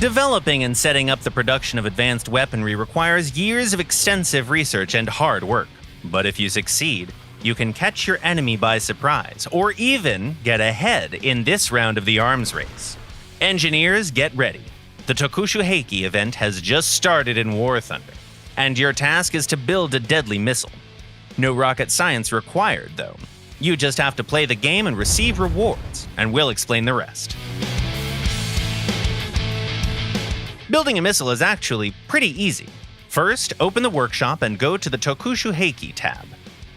Developing and setting up the production of advanced weaponry requires years of extensive research and hard work. But if you succeed, you can catch your enemy by surprise, or even get ahead in this round of the arms race. Engineers, get ready. The Tokushu Heiki event has just started in War Thunder, and your task is to build a deadly missile. No rocket science required, though. You just have to play the game and receive rewards, and we'll explain the rest. Building a missile is actually pretty easy. First, open the workshop and go to the Tokushu Heiki tab.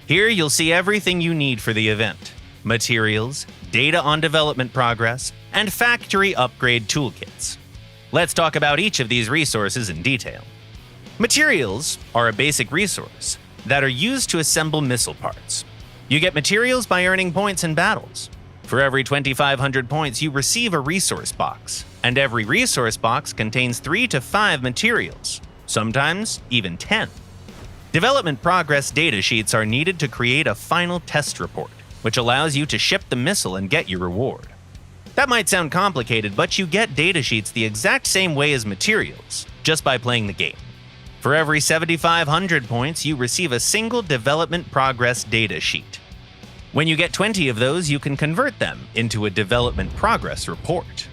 Here you'll see everything you need for the event: materials, data on development progress, and factory upgrade toolkits. Let's talk about each of these resources in detail. Materials are a basic resource that are used to assemble missile parts. You get materials by earning points in battles. For every 2,500 points, you receive a resource box, and every resource box contains 3 to 5 materials, sometimes even 10. Development progress data sheets are needed to create a final test report, which allows you to ship the missile and get your reward. That might sound complicated, but you get data sheets the exact same way as materials, just by playing the game. For every 7,500 points, you receive a single development progress data sheet. When you get 20 of those, you can convert them into a development progress report.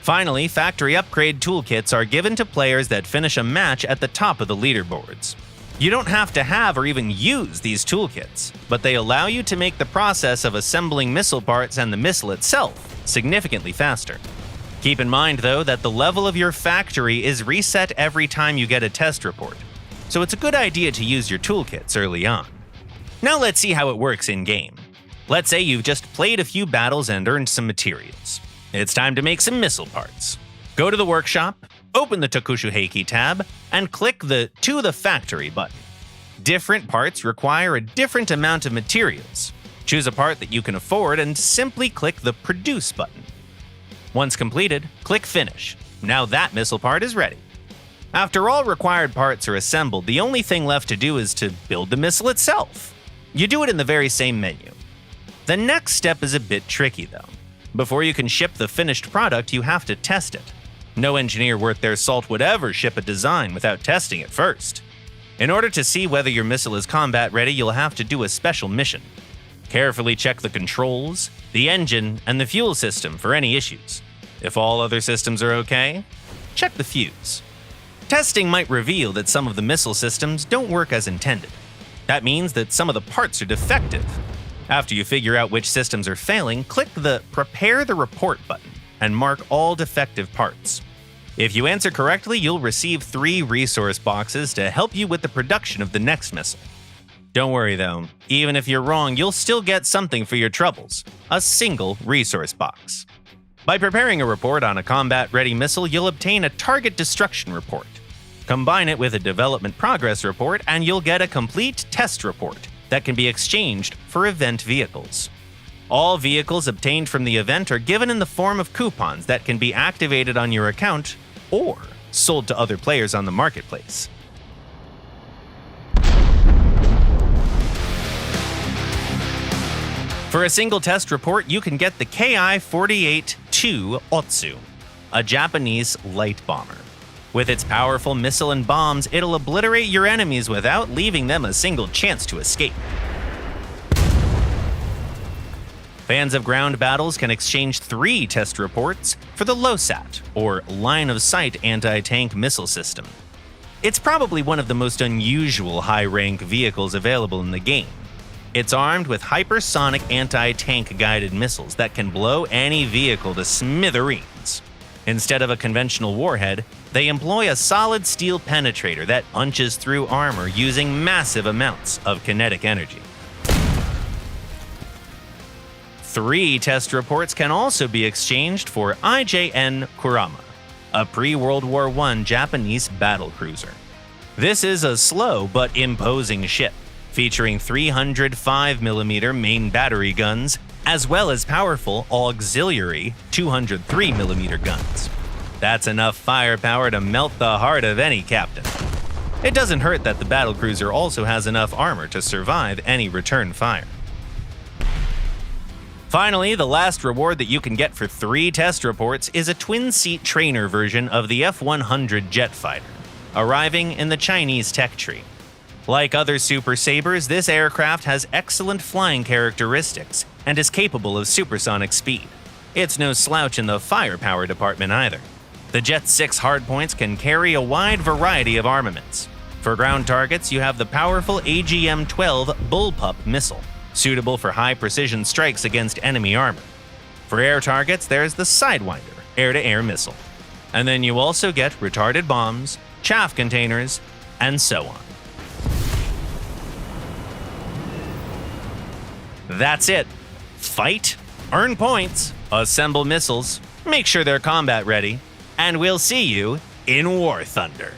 Finally, factory upgrade toolkits are given to players that finish a match at the top of the leaderboards. You don't have to have or even use these toolkits, but they allow you to make the process of assembling missile parts and the missile itself significantly faster. Keep in mind, though, that the level of your factory is reset every time you get a test report, so it's a good idea to use your toolkits early on. Now let's see how it works in-game. Let's say you've just played a few battles and earned some materials. It's time to make some missile parts. Go to the workshop, open the Tokushu Heiki tab, and click the To the Factory button. Different parts require a different amount of materials. Choose a part that you can afford and simply click the Produce button. Once completed, click Finish. Now that missile part is ready. After all required parts are assembled, the only thing left to do is to build the missile itself. You do it in the very same menu. The next step is a bit tricky, though. Before you can ship the finished product, you have to test it. No engineer worth their salt would ever ship a design without testing it first. In order to see whether your missile is combat ready, you'll have to do a special mission. Carefully check the controls, the engine, and the fuel system for any issues. If all other systems are okay, check the fuse. Testing might reveal that some of the missile systems don't work as intended. That means that some of the parts are defective. After you figure out which systems are failing, click the Prepare the Report button and mark all defective parts. If you answer correctly, you'll receive 3 resource boxes to help you with the production of the next missile. Don't worry though, even if you're wrong, you'll still get something for your troubles: a single resource box. By preparing a report on a combat-ready missile, you'll obtain a target destruction report. Combine it with a development progress report, and you'll get a complete test report that can be exchanged for event vehicles. All vehicles obtained from the event are given in the form of coupons that can be activated on your account or sold to other players on the marketplace. For a single test report, you can get the Ki-48-2 Otsu, a Japanese light bomber. With its powerful missile and bombs, it'll obliterate your enemies without leaving them a single chance to escape. Fans of ground battles can exchange 3 test reports for the LOSAT, or Line of Sight Anti-Tank Missile System. It's probably one of the most unusual high-rank vehicles available in the game. It's armed with hypersonic anti-tank guided missiles that can blow any vehicle to smithereens. Instead of a conventional warhead, they employ a solid steel penetrator that punches through armor using massive amounts of kinetic energy. 3 test reports can also be exchanged for IJN Kurama, a pre-World War I Japanese battlecruiser. This is a slow but imposing ship, featuring 305mm main battery guns, as well as powerful auxiliary 203mm guns. That's enough firepower to melt the heart of any captain. It doesn't hurt that the battlecruiser also has enough armor to survive any return fire. Finally, the last reward that you can get for 3 test reports is a twin-seat trainer version of the F-100 jet fighter, arriving in the Chinese tech tree. Like other Super Sabres, this aircraft has excellent flying characteristics and is capable of supersonic speed. It's no slouch in the firepower department either. The Jet's 6 hardpoints can carry a wide variety of armaments. For ground targets, you have the powerful AGM-12 Bullpup missile, suitable for high-precision strikes against enemy armor. For air targets, there's the Sidewinder air-to-air missile. And then you also get retarded bombs, chaff containers, and so on. That's it. Fight, earn points, assemble missiles, make sure they're combat ready, and we'll see you in War Thunder.